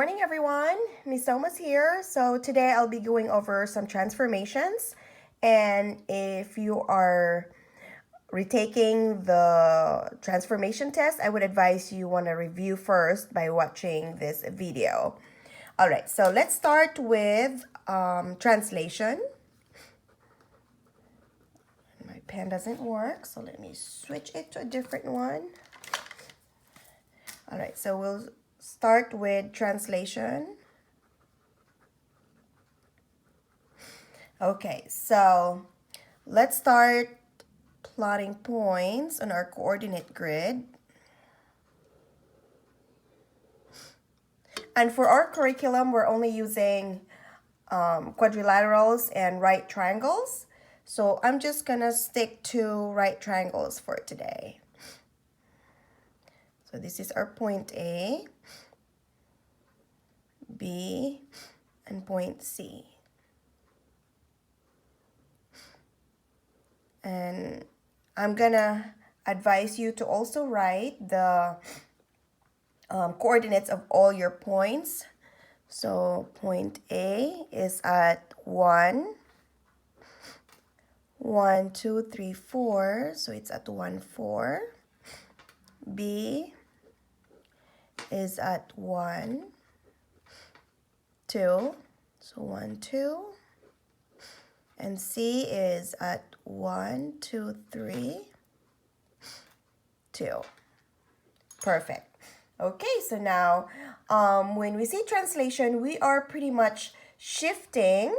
morning, everyone. Miss Soma's here. So today I'll be going over some transformations. And if you are retaking the transformation test, I would advise you want to review first by watching this video. All right, so let's start with translation. My pen doesn't work, so let me switch it to a different one. All right, so we'll start with translation. Okay, so let's start plotting points on our coordinate grid. And for our curriculum, we're only using quadrilaterals and right triangles. So I'm just gonna stick to right triangles for today. So this is our point A, B, and point C. And I'm gonna advise you to also write the coordinates of all your points. So point A is at 1, 1, 2, 3, 4. So it's at 1, 4. B is at 1, 2. So 1, 2. And C is at 1, 2, 3, 2. Perfect. Okay, so now when we see translation, we are pretty much shifting,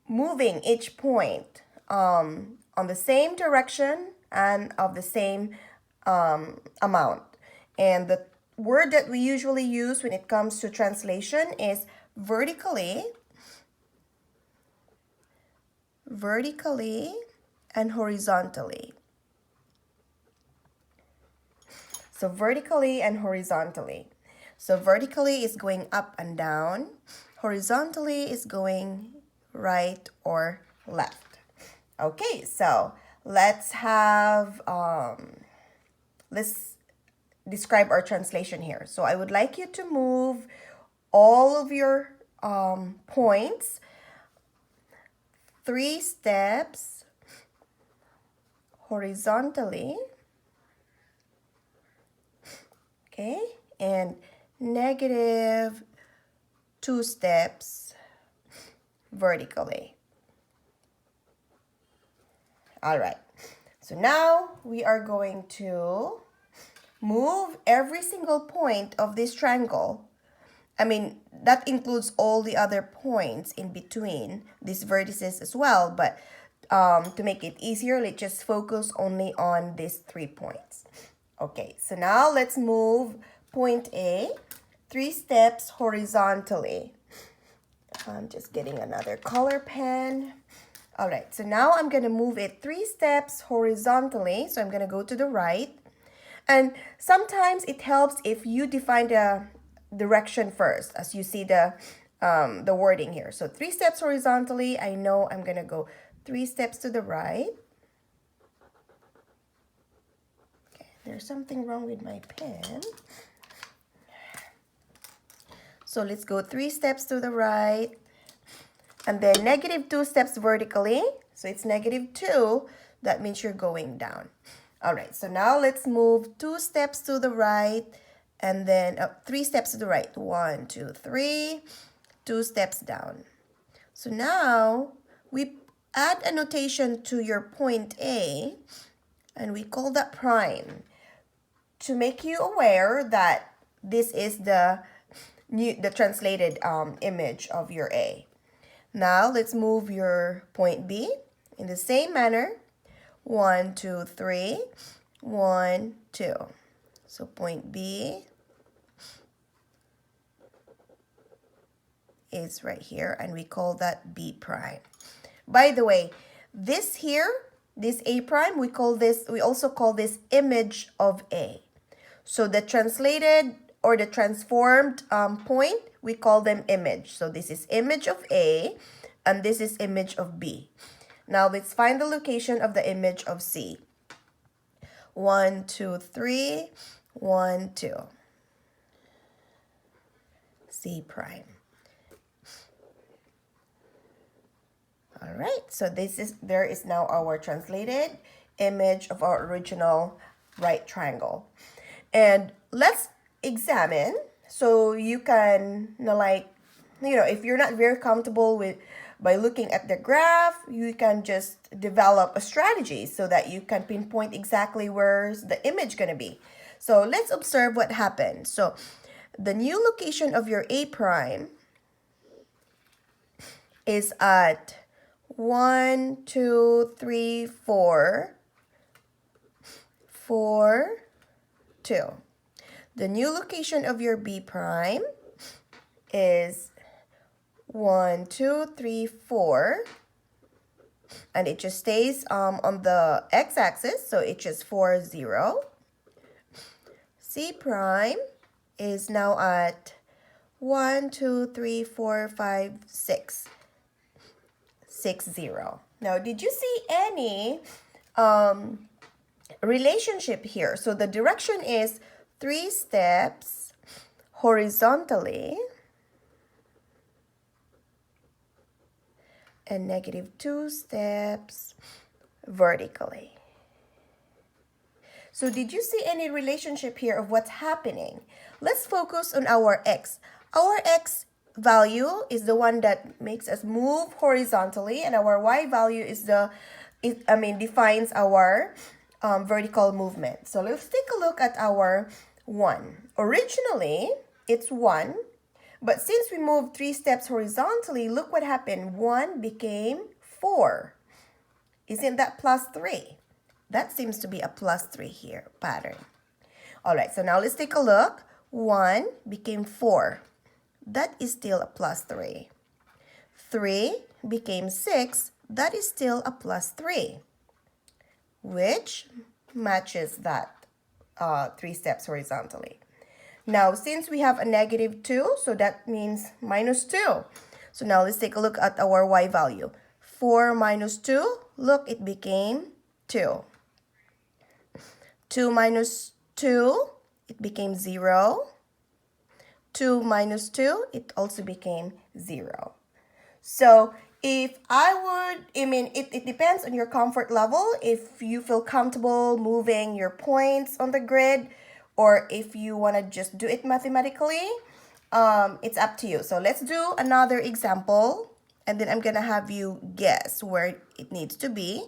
moving each point on the same direction and of the same amount. And the word that we usually use when it comes to translation is vertically, and horizontally. So vertically and horizontally. So vertically is going up and down. Horizontally is going right or left. Okay, so let's describe our translation here. So I would like you to move all of your points 3 steps horizontally, okay, and negative 2 steps vertically. All right, so now we are going to move every single point of this triangle. I mean, that includes all the other points in between these vertices as well, but to make it easier, let's just focus only on these 3 points. Okay, so now let's move point A 3 steps horizontally. I'm just getting another color pen. All right, so now I'm going to move it 3 steps horizontally. So I'm going to go to the right. And sometimes it helps if you define the direction first, as you see the wording here. So 3 steps horizontally. I know I'm going to go 3 steps to the right. Okay, there's something wrong with my pen. So let's go 3 steps to the right. And then negative 2 steps vertically. So it's negative 2. That means you're going down. All right, so now let's move 2 steps to the right. And then 3 steps to the right. 1, 2, 3. 2 steps down. So now we add a notation to your point A. And we call that prime. To make you aware that this is the translated image of your A. Now let's move your point B in the same manner. 1, 2, 3. 1, 2. So point B is right here, and we call that B prime. By the way, this here, this A prime, we also call this image of A. So the translated or the transformed point, we call them image. So this is image of A, and this is image of B. Now let's find the location of the image of C. 1, 2, 3, 1, 2. C prime. All right, so there is now our translated image of our original right triangle. And let's examine, so you can, if you're not very comfortable with by looking at the graph, you can just develop a strategy so that you can pinpoint exactly where's the image going to be. So let's observe what happened. So the new location of your A prime is at 1, 2, 3, 4, 4, 2. The new location of your B prime is 1, 2, 3, 4, and it just stays on the x-axis, so it just 4, 0. C prime is now at 1, 2, 3, 4, 5, 6. 6, 0. Now, did you see any relationship here? So the direction is 3 steps horizontally and -2 steps vertically. So did you see any relationship here of what's happening? Let's focus on our x. Our x value is the one that makes us move horizontally, and our y value is defines our vertical movement. So let's take a look at our 1. Originally, it's 1, but since we moved 3 steps horizontally, look what happened. 1 became 4. Isn't that plus 3? That seems to be a plus 3 here, pattern. All right, so now let's take a look. 1 became 4. That is still a plus 3. 3 became 6. That is still a plus 3, which matches that 3 steps horizontally. Now, since we have a -2, so that means -2. So now let's take a look at our y value. 4 minus 2, look, it became 2. 2 minus 2, it became 0. 2 minus 2, it also became 0. So if it depends on your comfort level, if you feel comfortable moving your points on the grid, or if you want to just do it mathematically, it's up to you. So let's do another example, and then I'm going to have you guess where it needs to be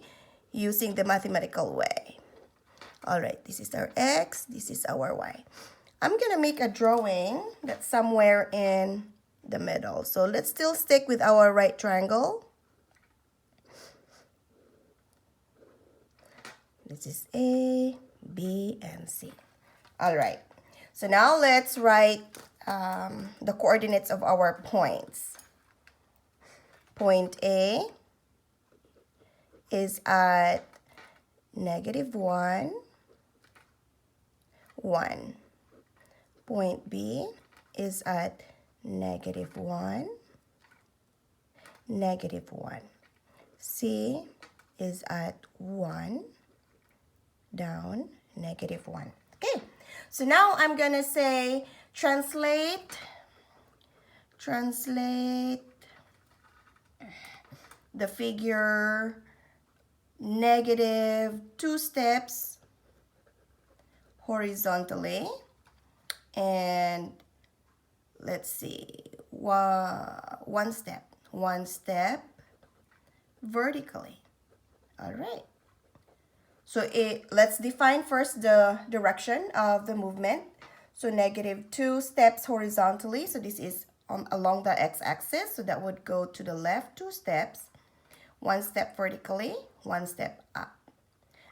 using the mathematical way. All right, this is our x, this is our y. I'm going to make a drawing that's somewhere in the middle. So let's still stick with our right triangle. This is A, B, and C. All right, so now let's write the coordinates of our points. Point A is at -1, 1. Point B is at -1, -1. C is at 1, down, -1. Okay, so now I'm going to say translate the figure -2 steps horizontally, and let's see, one step vertically. All right, so let's define first the direction of the movement. So -2 steps horizontally, so this is along the x-axis, so that would go to the left 2 steps. 1 step vertically, 1 step up.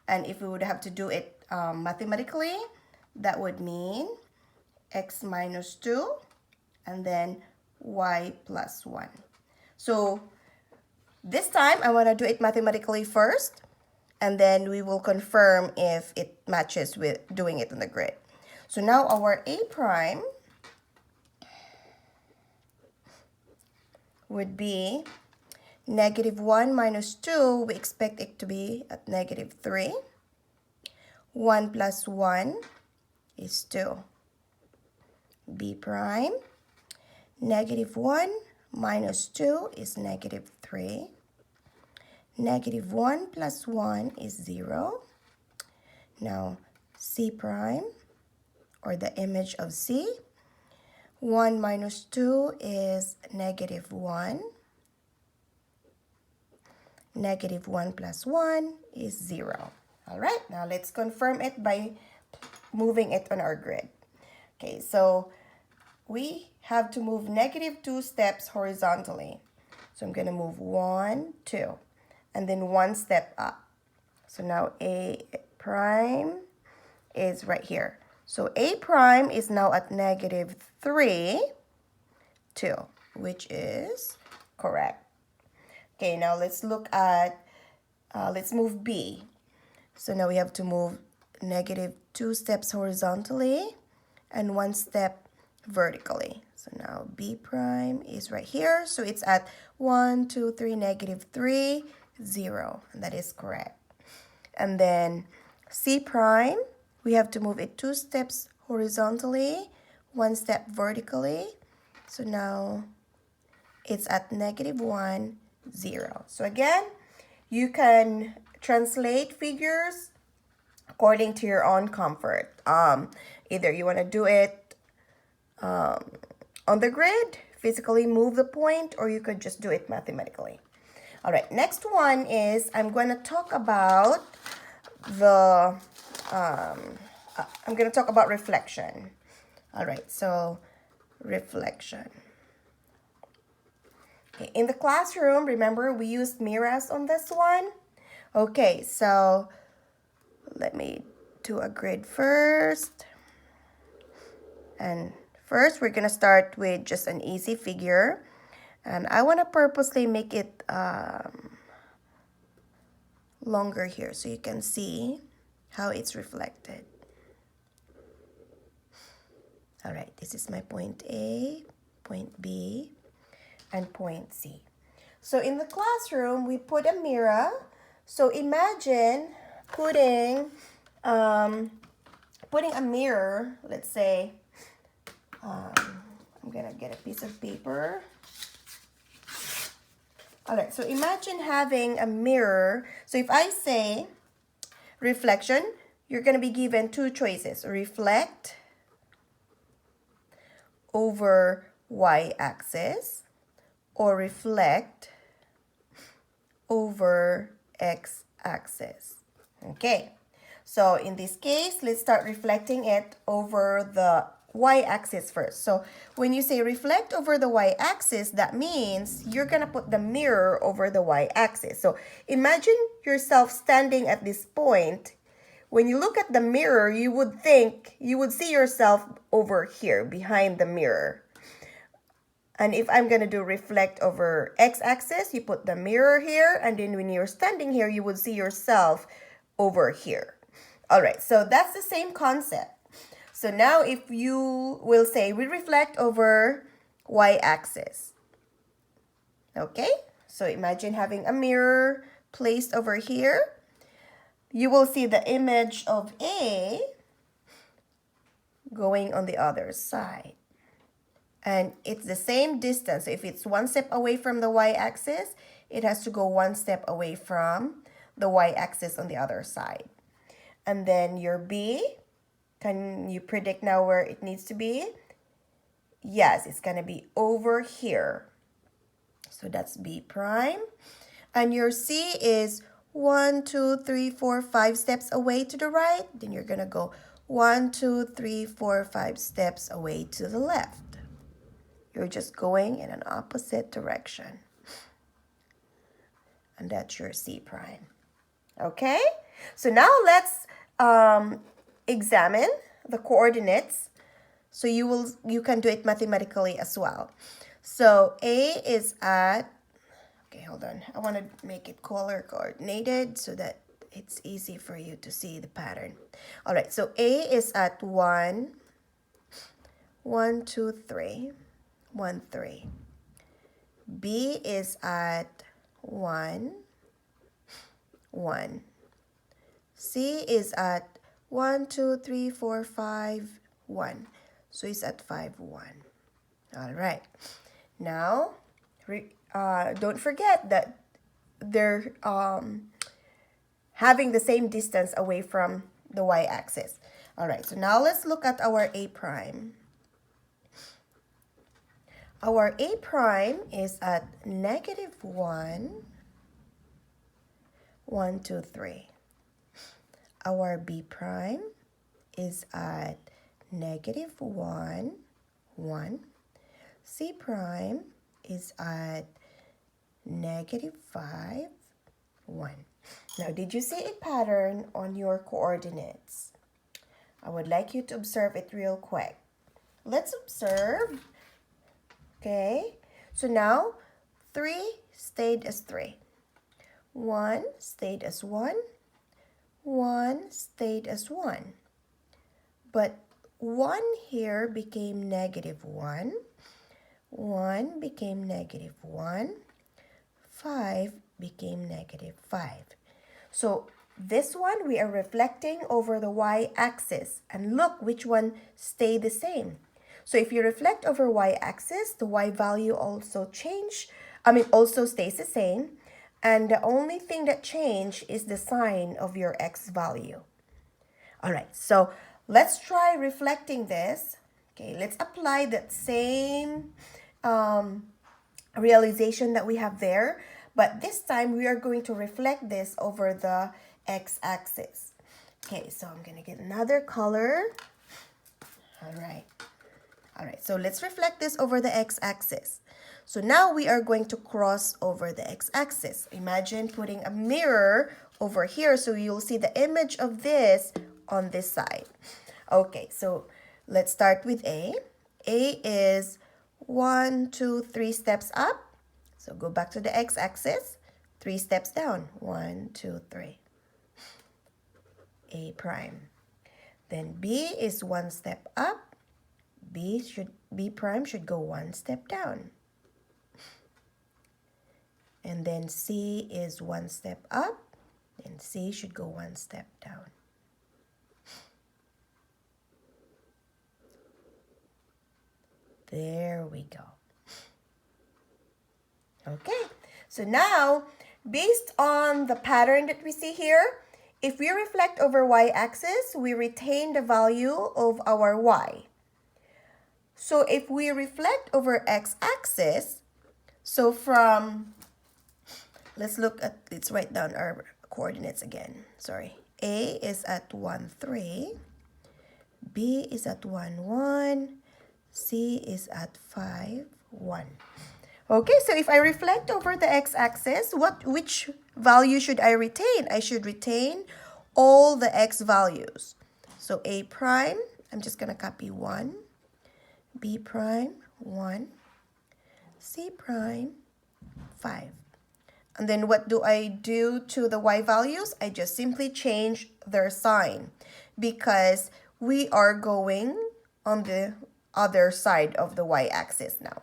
And if we would have to do it mathematically, that would mean x minus 2 and then y plus 1. So this time I want to do it mathematically first, and then we will confirm if it matches with doing it on the grid. So now our A prime would be -1 minus 2, we expect it to be at -3. 1 plus 1 is 2. B prime, Negative 1 minus 2 is negative 3. Negative 1 plus 1 is 0. Now, C prime, or the image of C. 1 minus 2 is negative 1. Negative 1 plus 1 is 0. All right, now let's confirm it by moving it on our grid. Okay, so we have to move negative 2 steps horizontally. So I'm going to move 1, 2, and then 1 step up. So now A prime is right here. So A prime is now at negative 3, 2, which is correct. Okay, now let's look at, let's move B. So now we have to move negative 2 steps horizontally and 1 step vertically. So now B prime is right here. So it's at 1, 2, 3, negative 3, 0. And that is correct. And then C prime, we have to move it 2 steps horizontally, 1 step vertically. So now it's at negative 1, 0. So again, you can translate figures according to your own comfort. Either you want to do it on the grid, physically move the point, or you could just do it mathematically. All right, next one is I'm going to talk about reflection. All right, so reflection. Okay, in the classroom, remember we used mirrors on this one? Okay, so let me do a grid first. And first, we're going to start with just an easy figure. And I want to purposely make it longer here so you can see how it's reflected. All right, this is my point A, point B, and point C. So in the classroom, we put a mirror. So imagine putting a mirror, let's say, I'm gonna get a piece of paper. All right, so imagine having a mirror. So if I say reflection, you're gonna be given 2 choices. Reflect over y-axis or reflect over x-axis. Okay, so in this case, let's start reflecting it over the y-axis first. So when you say reflect over the y-axis, that means you're gonna put the mirror over the y-axis. So imagine yourself standing at this point. When you look at the mirror, you would see yourself over here behind the mirror. And if I'm going to do reflect over x-axis, you put the mirror here. And then when you're standing here, you would see yourself over here. All right, so that's the same concept. So now if you will say we reflect over y-axis. Okay, so imagine having a mirror placed over here. You will see the image of A going on the other side. And it's the same distance. So if it's 1 step away from the y-axis, it has to go 1 step away from the y-axis on the other side. And then your B, can you predict now where it needs to be? Yes, it's going to be over here. So that's B prime. And your C is 1, 2, 3, 4, 5 steps away to the right. Then you're going to go 1, 2, 3, 4, 5 steps away to the left. You're just going in an opposite direction. And that's your C prime. Okay? So now let's examine the coordinates. So you can do it mathematically as well. So A is at, okay, hold on. I want to make it color coordinated so that it's easy for you to see the pattern. All right, so A is at 1, 1, 2, 3, 1, 3. B is at 1, 1. C is at 1, 2, 3, 4, 5, 1. So it's at 5, 1. All right. Now, don't forget that they're having the same distance away from the y-axis. All right, so now let's look at our A prime. Our A prime is at -1, 1, 2, 3. Our B prime is at -1, 1. C prime is at -5, 1. Now, did you see a pattern on your coordinates? I would like you to observe it real quick. Let's observe. Okay, so now 3 stayed as 3. 1 stayed as 1. 1 stayed as 1. But 1 here became -1. 1 became -1. 5 became -5. So this one we are reflecting over the y-axis. And look which one stayed the same. So if you reflect over y-axis, the y value also also stays the same. And the only thing that changed is the sign of your x value. All right, so let's try reflecting this. Okay, let's apply that same realization that we have there. But this time we are going to reflect this over the x-axis. Okay, so I'm going to get another color. All right. All right, so let's reflect this over the x-axis. So now we are going to cross over the x-axis. Imagine putting a mirror over here so you'll see the image of this on this side. Okay, so let's start with A. A is 1, 2, 3 steps up. So go back to the x-axis. 3 steps down. 1, 2, 3. A prime. Then B is 1 step up. B prime should go 1 step down. And then C is 1 step up, and C should go 1 step down. There we go. Okay, so now, based on the pattern that we see here, if we reflect over y-axis, we retain the value of our y. So if we reflect over x-axis, so let's write down our coordinates again. Sorry. A is at 1, 3. B is at 1, 1. C is at 5, 1. Okay, so if I reflect over the x-axis, which value should I retain? I should retain all the x values. So A prime, I'm just going to copy 1. B prime, 1. C prime, 5. And then what do I do to the y values? I just simply change their sign because we are going on the other side of the y-axis now.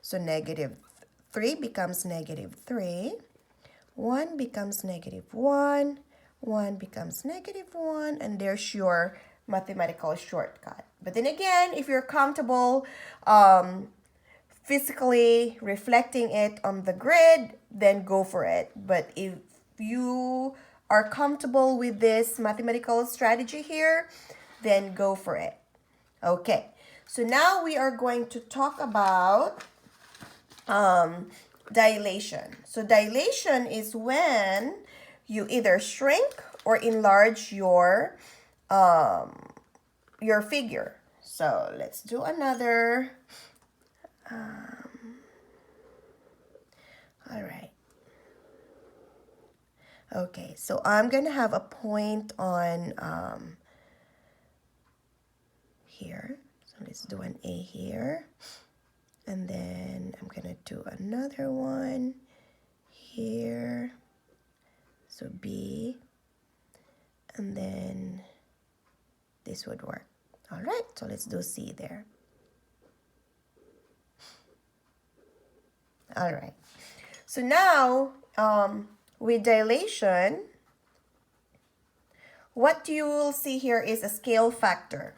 So -3 becomes -3. 1 becomes -1. 1 becomes -1. And there's your mathematical shortcut. But then again, if you're comfortable physically reflecting it on the grid, then go for it. But if you are comfortable with this mathematical strategy here, then go for it. Okay, so now we are going to talk about dilation. So dilation is when you either shrink or enlarge your figure. So let's do another. All right. Okay, so I'm going to have a point on here. So let's do an A here. And then I'm going to do another one here. So B. And then this would work. All right, so let's do C there. All right. So now, with dilation, what you will see here is a scale factor.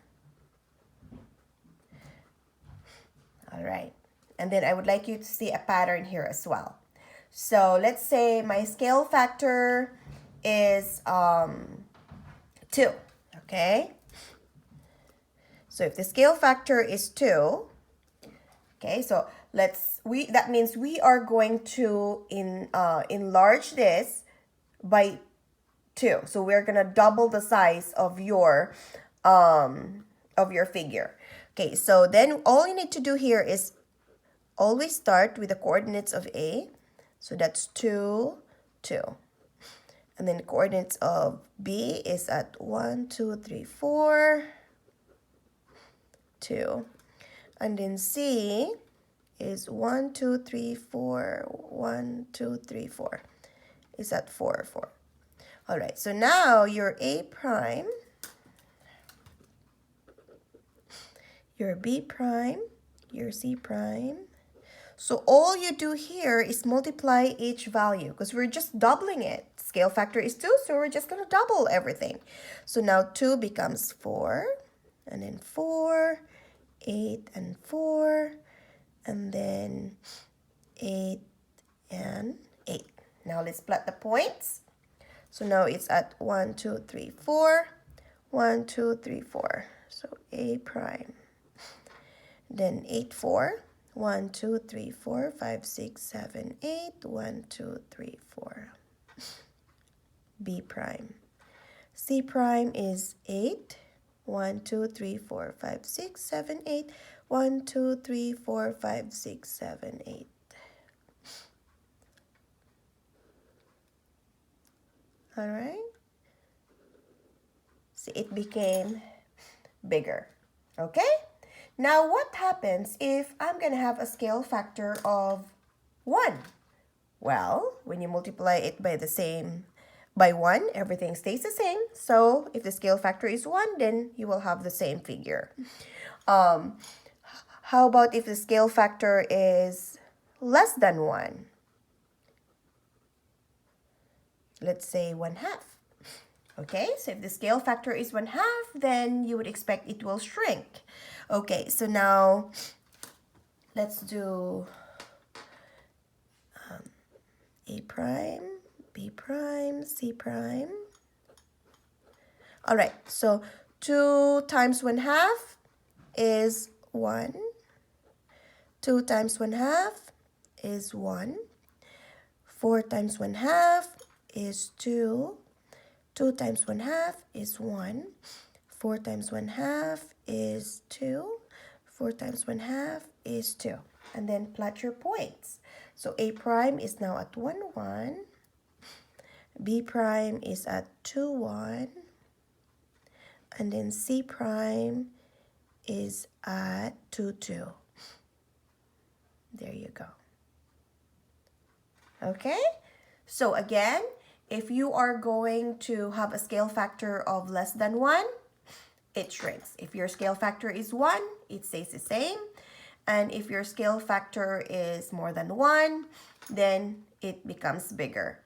All right. And then I would like you to see a pattern here as well. So let's say my scale factor is 2, okay? So if the scale factor is 2, okay, so that means we are going to enlarge this by 2. So we're gonna double the size of your figure. Okay, so then all you need to do here is always start with the coordinates of A. So that's 2, 2. And then the coordinates of B is at 1, 2, 3, 4, 2. And then C is 1, 2, 3, 4, 1, 2, 3, 4. Is at 4, 4. All right, so now your A prime, your B prime, your C prime. So all you do here is multiply each value because we're just doubling it. Scale factor is 2, so we're just going to double everything. So now 2 becomes 4, and then 4, 8, and 4, and then 8 and 8. Now let's plot the points. So now it's at 1, 2, 3, 4, 1, 2, 3, 4. So A prime. Then 8, 4. 1, 2, 3, 4, 5, 6, 7, 8. 1, 2, 3, 4. B prime. C prime is 8. 1, 2, 3, 4, 5, 6, 7, 8. 1, 2, 3, 4, 5, 6, 7, 8. All right. See, it became bigger. Okay? Now, what happens if I'm going to have a scale factor of 1? Well, when you multiply it by 1, everything stays the same. So, if the scale factor is 1, then you will have the same figure. How about if the scale factor is less than 1? Let's say 1/2. Okay, so if the scale factor is 1/2, then you would expect it will shrink. Okay, so now let's do A prime, B prime, C prime. All right, so 2 times 1/2 is 1. 2 times 1/2 is 1. 4 times 1/2 is 2. 2 times 1/2 is 1. 4 times 1/2 is 2. 4 times 1/2 is 2. And then plot your points. So A prime is now at 1, 1. B prime is at 2, 1. And then C prime is at 2, 2. There you go. Okay? So again, if you are going to have a scale factor of less than 1, it shrinks. If your scale factor is 1, it stays the same. And if your scale factor is more than 1, then it becomes bigger.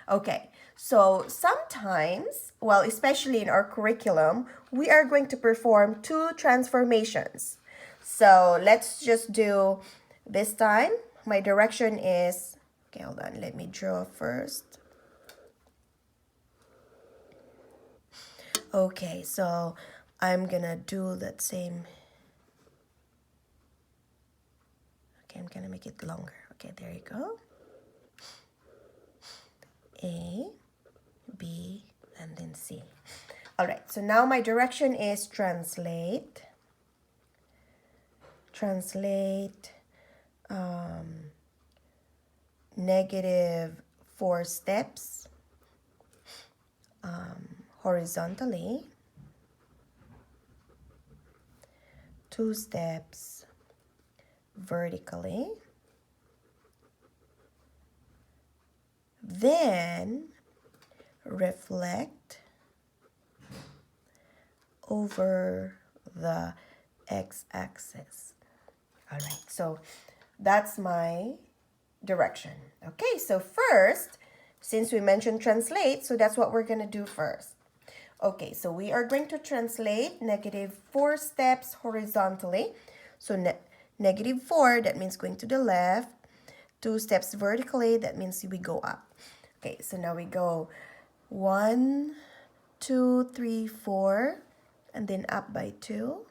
Okay, so sometimes, well, especially in our curriculum, we are going to perform 2 transformations. So let's just do this time. My direction is, okay, hold on, let me draw first. Okay, so I'm gonna do that same. Okay, I'm gonna make it longer. Okay, there you go. A, B, and then C. All right, so now my direction is translate. Translate -4 steps horizontally, 2 steps vertically, then reflect over the x-axis. All right, so that's my direction. Okay, so first, since we mentioned translate, so that's what we're going to do first. Okay, so we are going to translate -4 steps horizontally. So Negative 4, that means going to the left. 2 steps vertically, that means we go up. Okay, so now we go 1, 2, 3, 4, and then up by 2.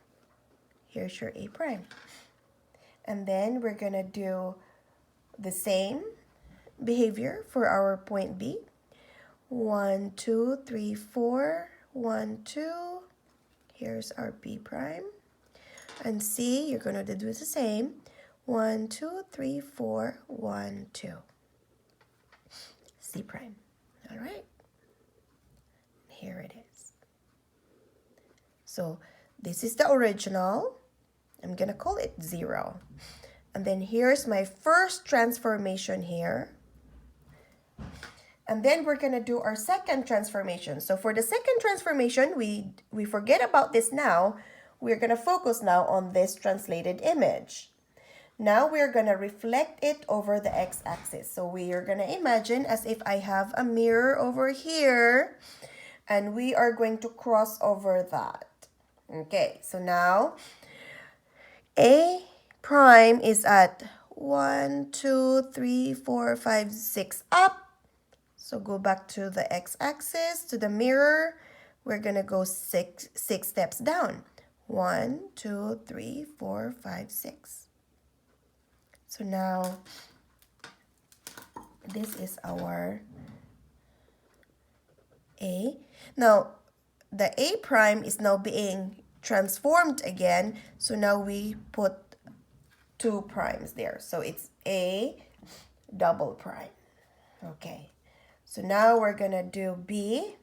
Here's your A prime. And then we're going to do the same behavior for our point B. 1, 2, 3, 4, 1, 2. Here's our B prime. And C, you're going to do the same. 1, 2, 3, 4, 1, 2. C prime. All right. Here it is. So this is the original. I'm going to call it 0. And then here's my first transformation here. And then we're going to do our second transformation. So for the second transformation, we forget about this now. We're going to focus now on this translated image. Now we're going to reflect it over the x-axis. So we are going to imagine as if I have a mirror over here. And we are going to cross over that. Okay, so now A prime is at 1, 2, 3, 4, 5, 6 up. So go back to the x-axis, to the mirror. We're going to go six steps down. 1, 2, 3, 4, 5, 6. So now, this is our A. Now, the A prime is now being transformed again. So now we put 2 primes there. So it's A double prime. Okay. So now we're going to do B.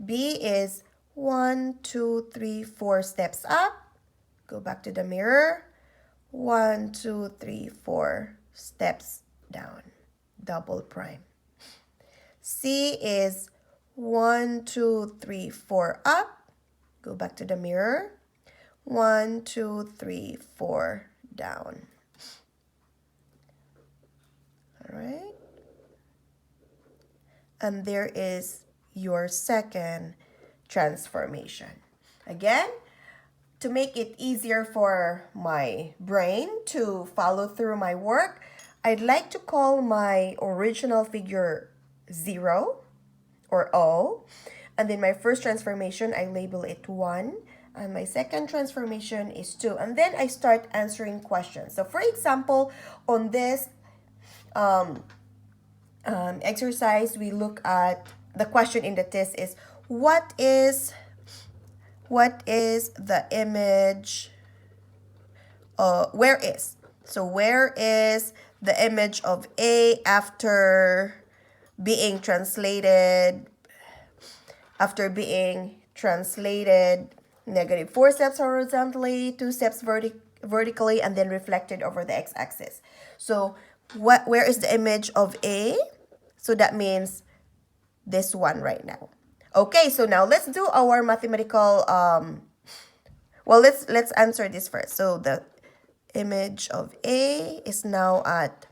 B is 1, 2, 3, 4 steps up. Go back to the mirror. 1, 2, 3, 4 steps down. Double prime. C is 1, 2, 3, 4 up. Go back to the mirror. 1, 2, 3, 4 down. All right. And there is your second transformation. Again, to make it easier for my brain to follow through my work, I'd like to call my original figure 0 or O. And then my first transformation, I label it 1. And my second transformation is 2. And then I start answering questions. So for example, on this exercise, we look at the question in the test is, what is the image, where is? So where is the image of A after being translated, negative 4 steps horizontally, 2 steps vertically, and then reflected over the x-axis. So where is the image of A? So that means this one right now. Okay, so now let's do our mathematical, well, let's answer this first. So the image of A is now at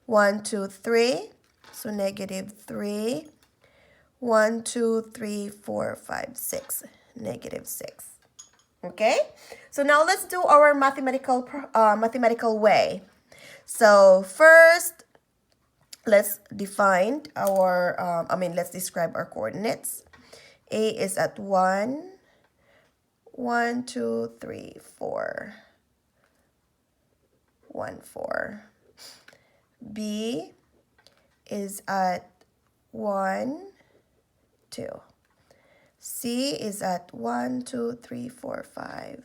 1, 2, 3. So negative 3. 1, 2, 3, 4, 5, 6. Negative 6. Okay, so now let's do our mathematical way. So first, let's define our, let's describe our coordinates. A is at 1, 1, 2, 3, 4, 1, 4. B is at 1, 2. C is at 1, 2, 3, 4, 5.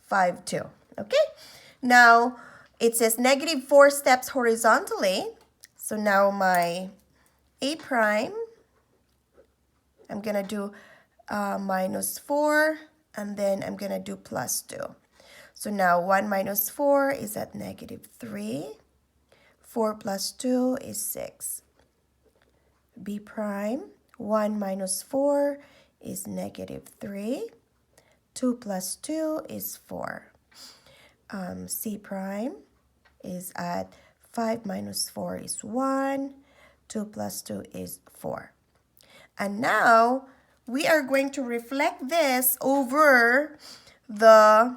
5, 2. Okay? Now, it says negative 4 steps horizontally. So now my A prime, I'm going to do minus 4, and then I'm going to do plus 2. So now 1 minus 4 is at negative 3. 4 plus 2 is 6. B prime, 1 minus 4 is negative 3. 2 plus 2 is 4. C prime is at 5 minus 4 is 1. 2 plus 2 is 4. And now we are going to reflect this over the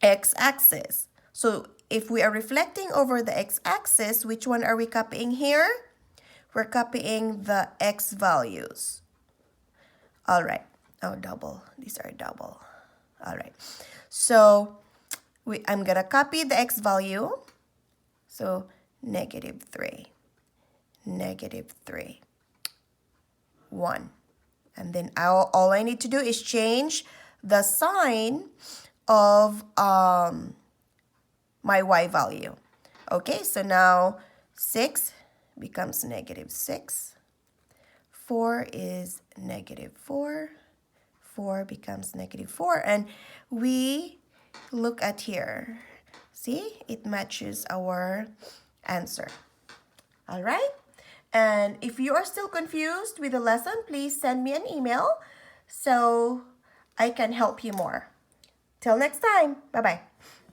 x-axis. So if we are reflecting over the x-axis, which one are we copying here? We're copying the x values. All right. Oh, double. These are double. All right. So I'm going to copy the x value. So -3, -3, 1. And then all I need to do is change the sign of my y value. Okay, so now 6 becomes -6. 4 is -4. 4 becomes -4. And we look at here. See, it matches our answer. All right? And if you are still confused with the lesson, please send me an email so I can help you more. Till next time. Bye-bye.